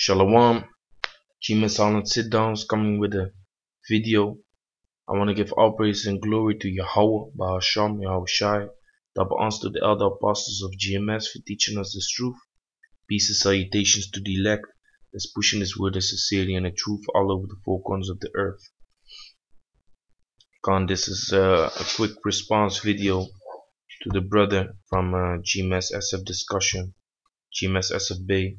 Shalom, Judgement silent sit downs coming with a video. I want to give all praise and glory to Yahweh, Bahasham, Yahweh Shai, double honors to the elder apostles of GMS for teaching us this truth. Peace and salutations to the elect that's pushing this word of sincerity and the truth all over the four corners of the earth. This is a quick response video to the brother from GMS SF discussion, GMS SF Bay.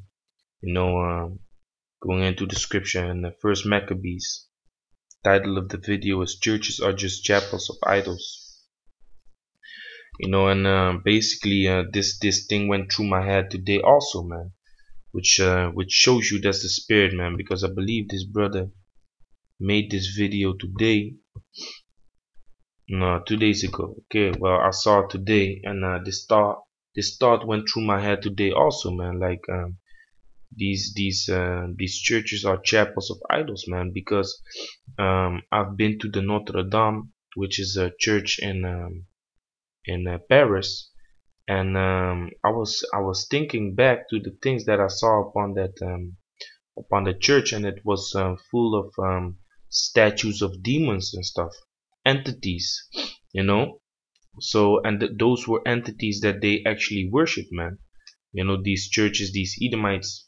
Going into the scripture in the first Maccabees. Title of the video is "Churches Are Just Chapels of Idols." Basically this thing went through my head today also, man, which shows you that's the spirit, man, because I believe this brother made this video today, no, 2 days ago. Okay, well, I saw it today, and this thought went through my head today also, man. Like these churches are chapels of idols, man, because I've been to the Notre Dame, which is a church in Paris, and I was thinking back to the things that I saw upon that upon the church, and it was full of statues of demons and stuff, entities, you know. So, and those were entities that they actually worship, man. These churches, these Edomites.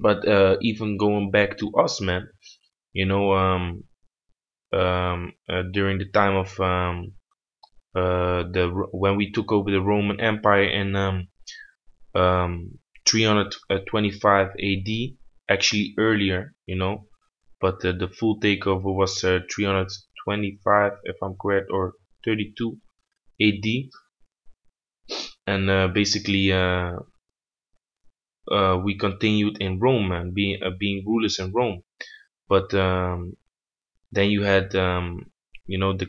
But even going back to us, man, during the time of when we took over the Roman Empire in 325 AD, actually earlier, but the full takeover was 325, if I'm correct, or 32 AD, and basically we continued in Rome, man, being rulers in Rome. But then you had the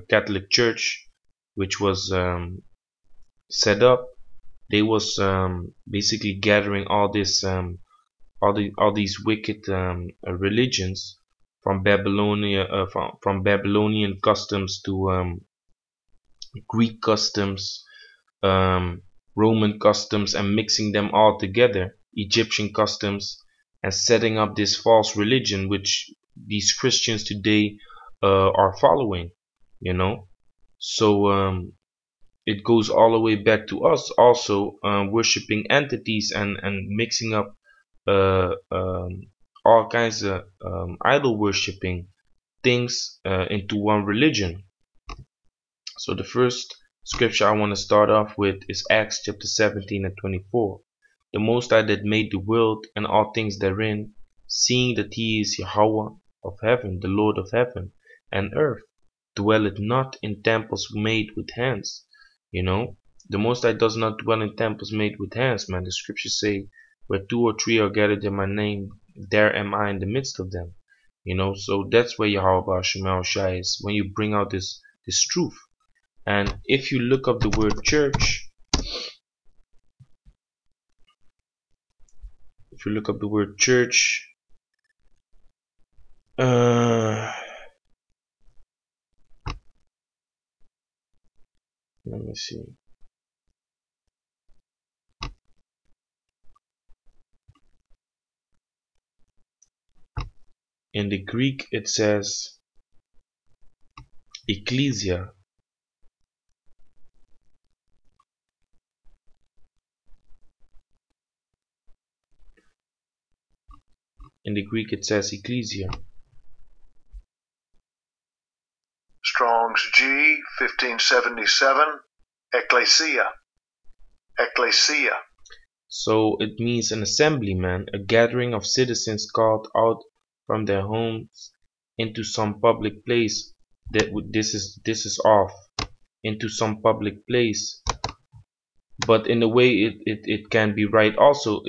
Catholic Church, which was set up. They was basically gathering all this all these wicked religions from Babylonia, from Babylonian customs to Greek customs, Roman customs, and mixing them all together, Egyptian customs, and setting up this false religion which these Christians today are following, so it goes all the way back to us also, worshiping entities and mixing up all kinds of idol worshipping things into one religion. So the first scripture I want to start off with is Acts chapter 17 and 24. The Most High that made the world and all things therein, seeing that he is Yahweh of heaven, the Lord of heaven and earth, dwelleth not in temples made with hands. The Most High does not dwell in temples made with hands, man. The scriptures say, where 2 or 3 are gathered in my name, there am I in the midst of them. So that's where Yahweh Shai is, when you bring out this truth. And if you look up the word church, let me see. In the Greek it says ecclesia. In the Greek it says ecclesia. Strong's G 1577, ecclesia. Ecclesia. So it means an assembly, man, a gathering of citizens called out from their homes into some public place. This is off, into some public place. But in a way it can be right also,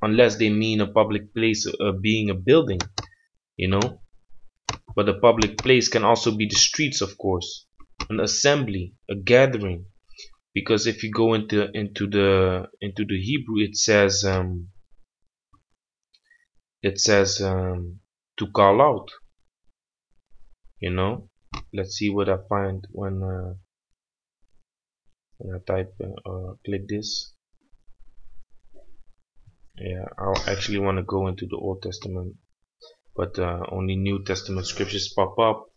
unless they mean a public place being a building, but a public place can also be the streets, of course, an assembly, a gathering. Because if you go into the Hebrew, it says to call out. Let's see what I find when I type click this. Yeah, I actually want to go into the Old Testament, but only New Testament scriptures pop up.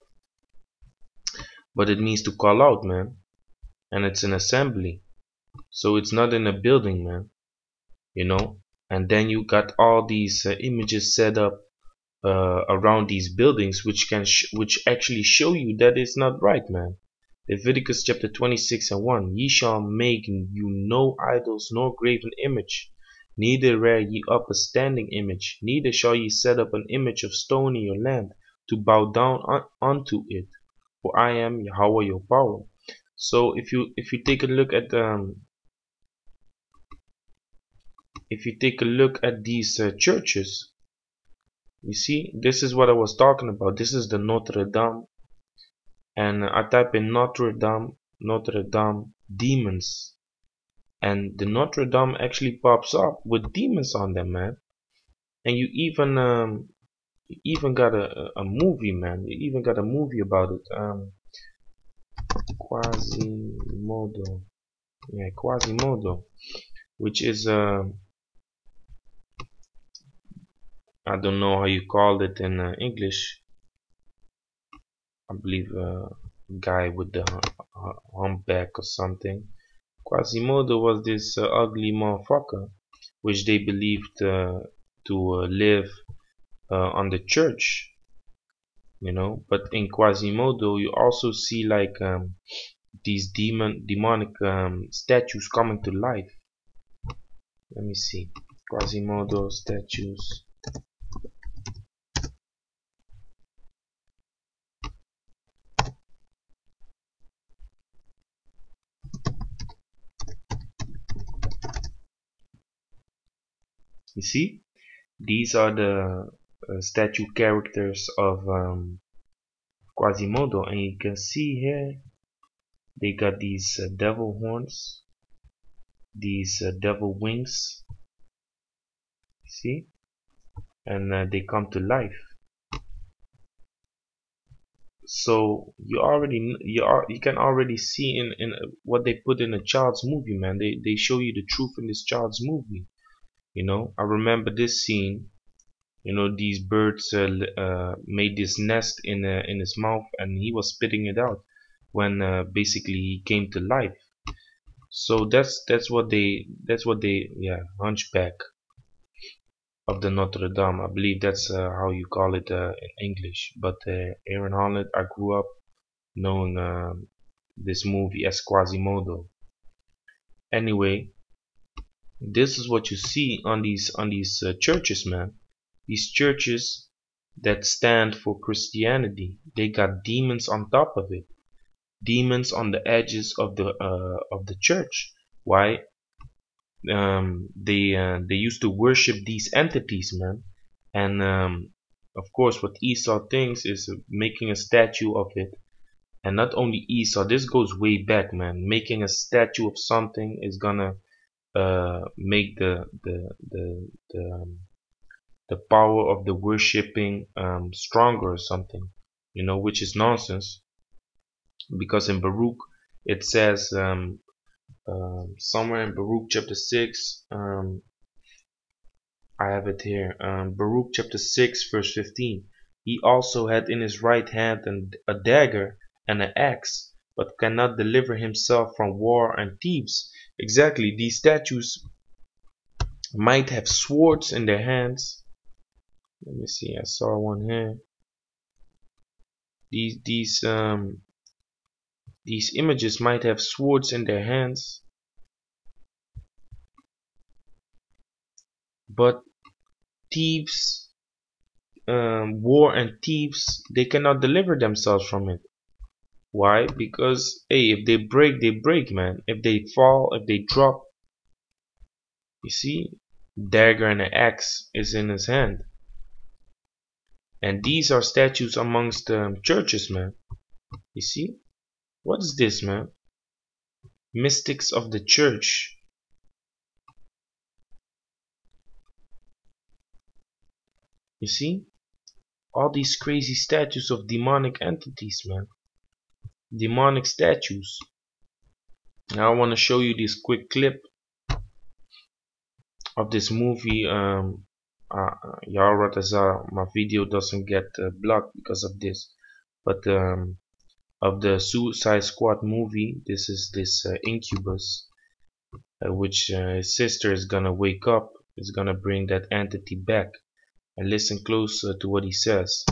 But it means to call out, man, and it's an assembly, so it's not in a building, man. You know. And then you got all these images set up around these buildings, which actually show you that it's not right, man. Leviticus chapter 26 and 1. Ye shall make you no idols nor graven image, neither rear ye up a standing image, neither shall ye set up an image of stone in your land to bow down unto it, for I am Yahweh your power. So if you take a look at these churches, you see, this is what I was talking about. This is the Notre Dame, and I type in Notre Dame demons, and the Notre Dame actually pops up with demons on them, man. And you even got a movie, man. You even got a movie about it. Quasimodo, yeah, Quasimodo, which is I don't know how you call it in English. I believe guy with the humpback or something. Quasimodo was this ugly motherfucker, which they believed to live on the church, you know. But in Quasimodo, you also see like these demonic statues coming to life. Let me see, Quasimodo statues. You see, these are the statue characters of Quasimodo, and you can see here they got these devil horns, these devil wings. See, and they come to life. So you can already see in what they put in a child's movie, man. They show you the truth in this child's movie. You know, I remember this scene. You know, these birds made this nest in his mouth, and he was spitting it out when basically he came to life. So that's what they yeah, hunchback of the Notre Dame. I believe that's how you call it in English. But here in Holland, I grew up knowing this movie as Quasimodo. Anyway, this is what you see on these churches, man. These churches that stand for Christianity, they got demons on top of it, demons on the edges of the church. Why? They used to worship these entities, man, and of course, what Esau thinks is making a statue of it. And not only Esau, this goes way back, man. Making a statue of something is gonna make the power of the worshipping stronger or something, you know, which is nonsense. Because in Baruch it says somewhere in Baruch chapter 6, I have it here, Baruch chapter 6 verse 15. He also had in his right hand a dagger and an axe, but cannot deliver himself from war and thieves. Exactly, these statues might have swords in their hands. Let me see, I saw one here. These images might have swords in their hands, but thieves, war and thieves, they cannot deliver themselves from it. Why? Because hey, if they break, they break, man. If they fall, if they drop, you see, dagger and an axe is in his hand. And these are statues amongst churches, man. You see, what is this, man? Mystics of the church. You see, all these crazy statues of demonic entities, man. Demonic statues. Now I want to show you this quick clip of this movie. Yasharahla, my video doesn't get blocked because of this, but of the Suicide Squad movie, this is this incubus, which his sister is gonna wake up, is gonna bring that entity back. And listen close to what he says.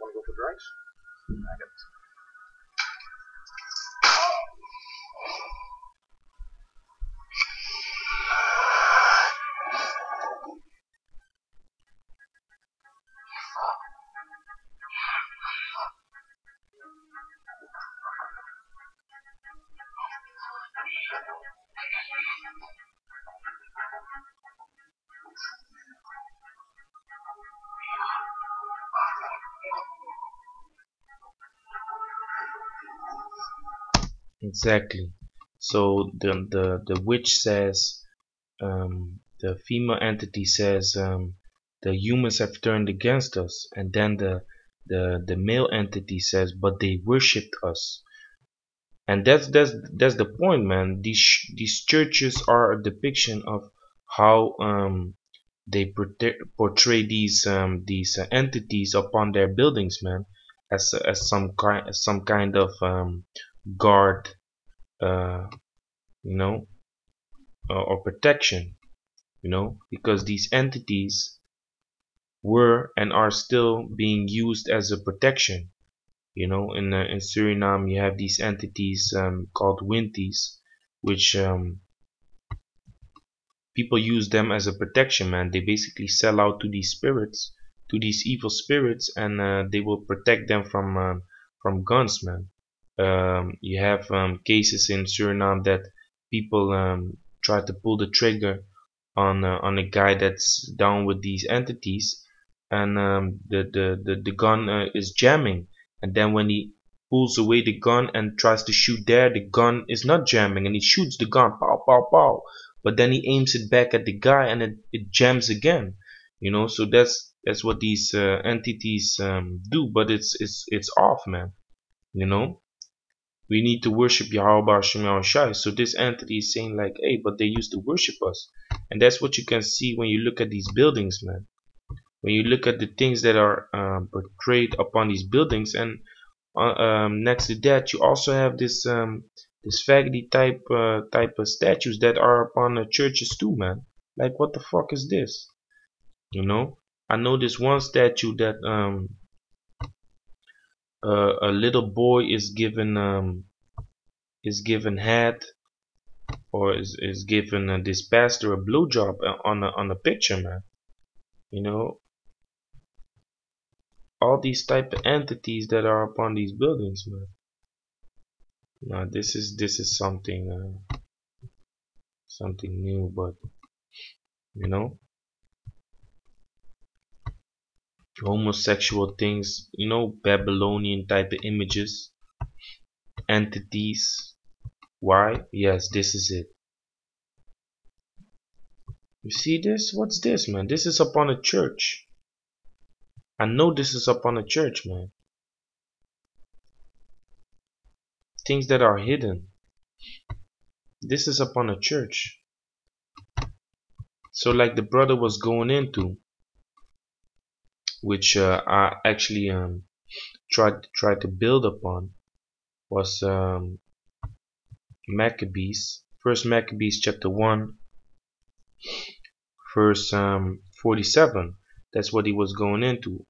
Want to go for drinks? Exactly. So the witch says, the female entity says, the humans have turned against us, and then the male entity says, but they worshipped us. And that's the point, man. These churches are a depiction of how they portray these entities upon their buildings, man, as some kind of guard, uh, you know, or protection, because these entities were and are still being used as a protection. In Suriname, you have these entities called winties, which people use them as a protection, man. They basically sell out to these spirits, to these evil spirits, and they will protect them from guns, man. You have cases in Suriname that people try to pull the trigger on a guy that's down with these entities, and the gun is jamming, and then when he pulls away the gun and tries to shoot there, the gun is not jamming, and he shoots the gun, pow pow pow, but then he aims it back at the guy, and it jams again. So that's what these entities do, but it's off, man. you know we need to worship Yahweh Shem Shai. So this entity is saying like, hey, but they used to worship us. And that's what you can see when you look at these buildings, man. When you look at the things that are portrayed upon these buildings, and next to that, you also have this faggoty type of statues that are upon the churches too, man. Like, what the fuck is this? I know this one statue that a little boy is given head, or is given this pastor a blowjob on a picture, man. You know, all these type of entities that are upon these buildings, man. Now this is something new, but you know, homosexual things, Babylonian type of images, entities. Why? Yes, this is it. You see this? What's this, man? This is upon a church. I know this is upon a church, man. Things that are hidden. This is upon a church. So like the brother was going into, which I actually tried to build upon, was Maccabees. First Maccabees chapter 1, verse 47. That's what he was going into.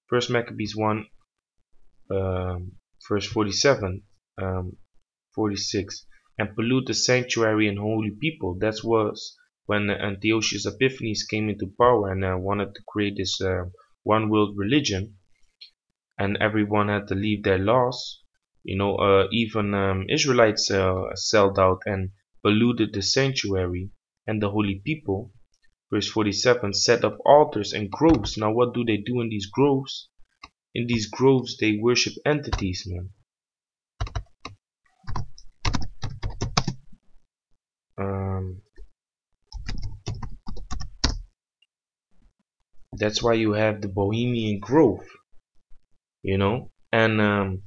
First Maccabees 1, verse 47, 46, and pollute the sanctuary and holy people. That was when Antiochus Epiphanes came into power and wanted to create this one world religion, and everyone had to leave their laws. Even Israelites sold out and polluted the sanctuary and the holy people. Verse 47, set up altars and groves. Now what do they do in these groves? in these groves they worship entities, man. That's why you have the Bohemian Grove, you know. And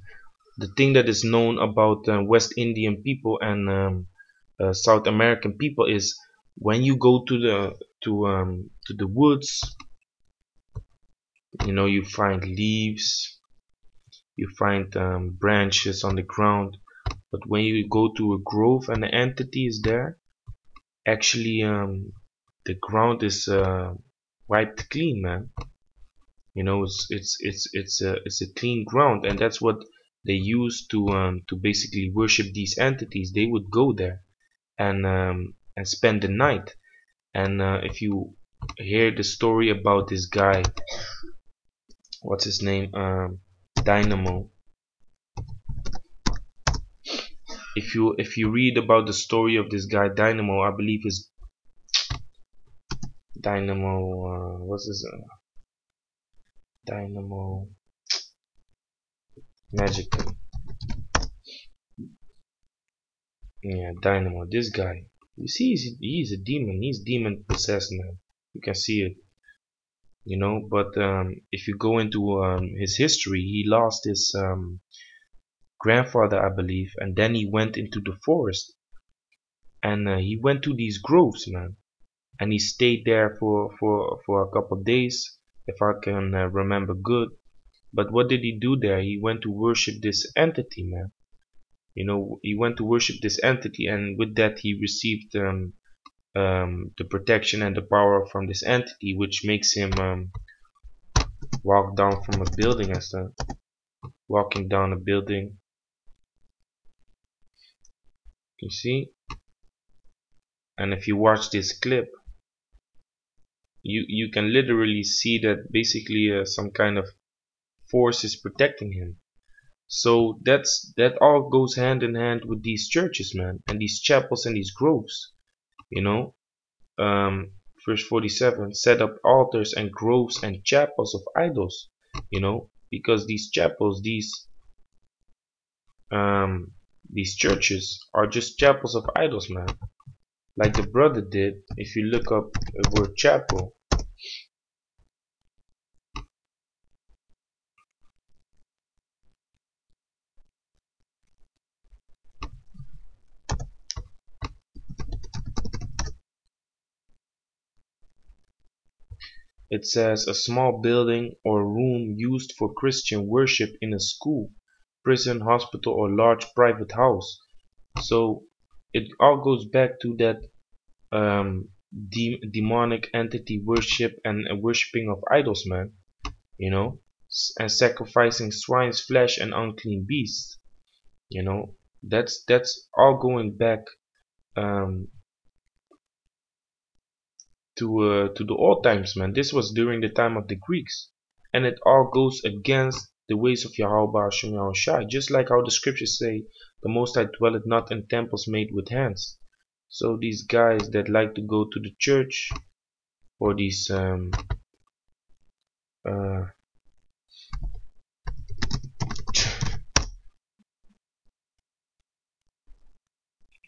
the thing that is known about West Indian people and South American people is when you go to the woods, you know, you find leaves, you find branches on the ground. But when you go to a grove and the entity is there, actually the ground is wiped clean, man. You know, it's a clean ground, and that's what they use to basically worship these entities. They would go there and spend the night. And if you hear the story about this guy, what's his name, Dynamo. If you read about the story of this guy Dynamo, I believe is Dynamo. What's his Dynamo Magic? Yeah, Dynamo. This guy. You see, he's a demon. He's demon possessed, man. You can see it. You know, but if you go into his history, he lost his grandfather, I believe, and then he went into the forest and he went to these groves, man, and he stayed there for a couple of days, if I can remember good. But what did he do there? He went to worship this entity, man. You know, he went to worship this entity, and with that he received the protection and the power from this entity, which makes him walk down from a building and stuff. Walking down a building, you see. And if you watch this clip, you can literally see that basically some kind of force is protecting him. So that all goes hand in hand with these churches, man, and these chapels and these groves. You know, verse 47: set up altars and groves and chapels of idols. You know, because these chapels, these churches are just chapels of idols, man. Like the brother did. If you look up the word chapel, it says a small building or room used for Christian worship in a school, prison, hospital, or large private house. So it all goes back to that demonic entity worship and worshipping of idols, man. You know, and sacrificing swine's flesh and unclean beasts. You know, that's all going back um, to the old times, man. This was during the time of the Greeks, and it all goes against the ways of Yahweh Hashem Yahushai, just like how the scriptures say, "The Most High dwelleth not in temples made with hands." So these guys that like to go to the church, or these uh,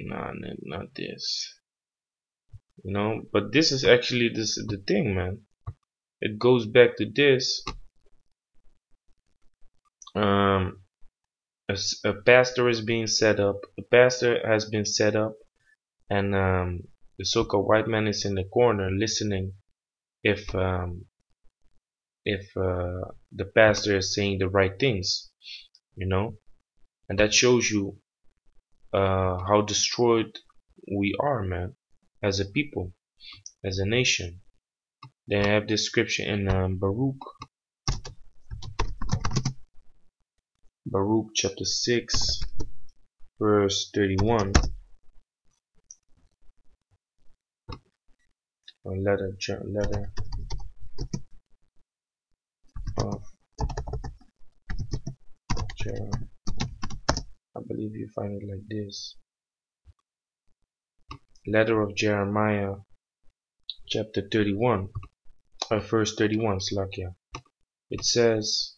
nah, not this, you know. But this is actually the thing, man. It goes back to this. Um, a pastor is being set up. A pastor has been set up, and the so-called white man is in the corner listening if the pastor is saying the right things, you know. And that shows you how destroyed we are, man, as a people, as a nation. They have this scripture in Baruch chapter 6 verse 31. A letter of Jeremiah. I believe you find it like this. Letter of Jeremiah chapter 31, verse 31, Slakia. It says,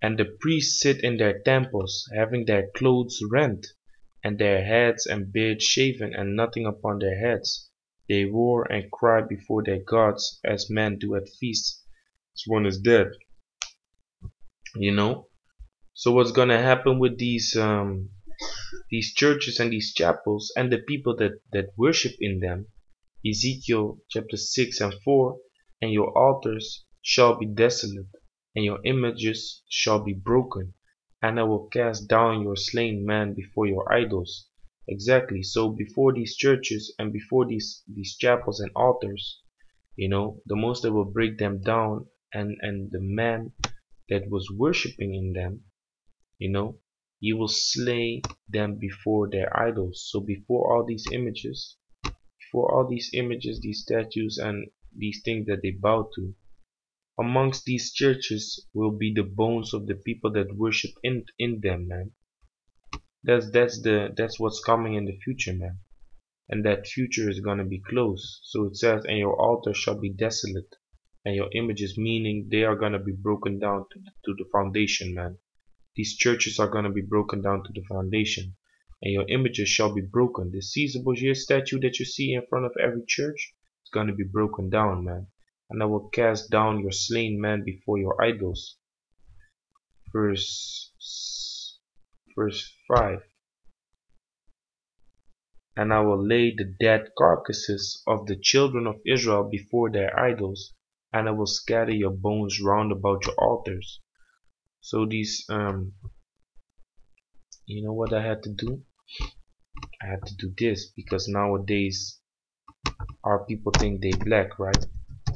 And the priests sit in their temples, having their clothes rent, and their heads and beards shaven, and nothing upon their heads. They roar and cry before their gods, as men do at feasts. This one is dead, you know. So what's gonna happen with these churches and these chapels and the people that worship in them? Ezekiel chapter 6 and 4, and your altars shall be desolate, and your images shall be broken, and I will cast down your slain man before your idols. Exactly. So before these churches and before these chapels and altars, the Most High will break them down, and the man that was worshiping in them, you know, he will slay them before their idols. So before all these images, these statues, and these things that they bow to, amongst these churches will be the bones of the people that worship in them, man. That's what's coming in the future, man. And that future is gonna be close. So it says, and your altar shall be desolate, and your images, meaning they are gonna be broken down to the foundation, man. These churches are gonna be broken down to the foundation, and your images shall be broken. The Caesar Borgia statue that you see in front of every church is gonna be broken down, man. And I will cast down your slain man before your idols. Verse 5. And I will lay the dead carcasses of the children of Israel before their idols, and I will scatter your bones round about your altars. So these, you know what I had to do? I had to do this because nowadays our people think they black, right?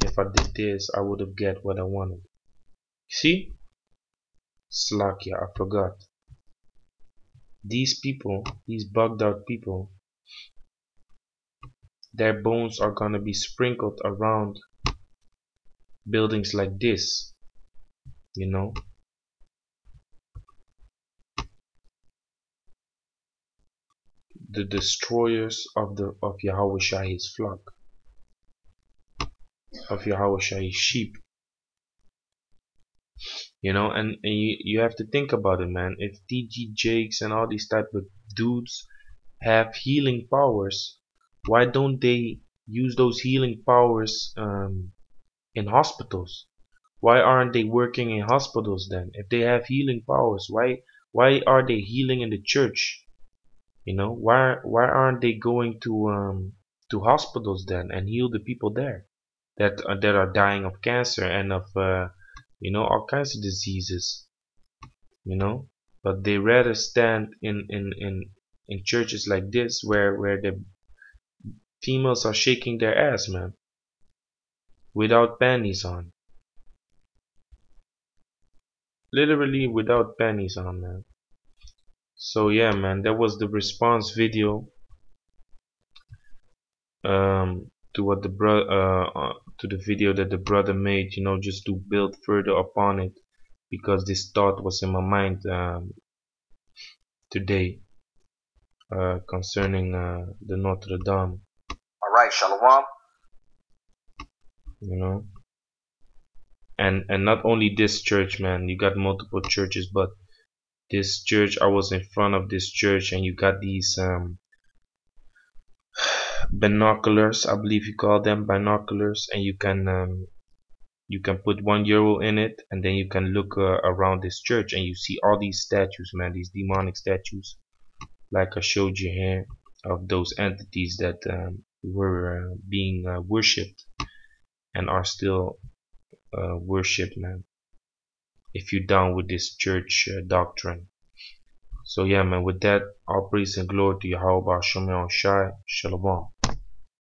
If I did this, I would have get what I wanted. See? Slakia, I forgot. These people, these bugged out people, their bones are gonna be sprinkled around buildings like this, you know? The destroyers of Yahweh Shai's flock, of Yahweh Shai's sheep, and you have to think about it, man. If TG Jakes and all these type of dudes have healing powers, why don't they use those healing powers in hospitals? Why aren't they working in hospitals then? If they have healing powers, why are they healing in the church? Why aren't they going to hospitals then and heal the people there that are dying of cancer and of all kinds of diseases, but they rather stand in churches like this where the females are shaking their ass, man, without panties on, literally without panties on, man. So yeah, man, that was the response video to what the to the video that the brother made, just to build further upon it, because this thought was in my mind today concerning the Notre Dame. All right, Shalom. And not only this church, man, you got multiple churches, but this church, I was in front of this church, and you got these binoculars, I believe you call them binoculars, and you can put €1 in it, and then you can look around this church, and you see all these statues, man, these demonic statues, like I showed you here, of those entities that were being worshipped and are still worshipped, man, if you're down with this church doctrine. So yeah, man, with that, all praise and glory to Yahweh Shai. Shalom.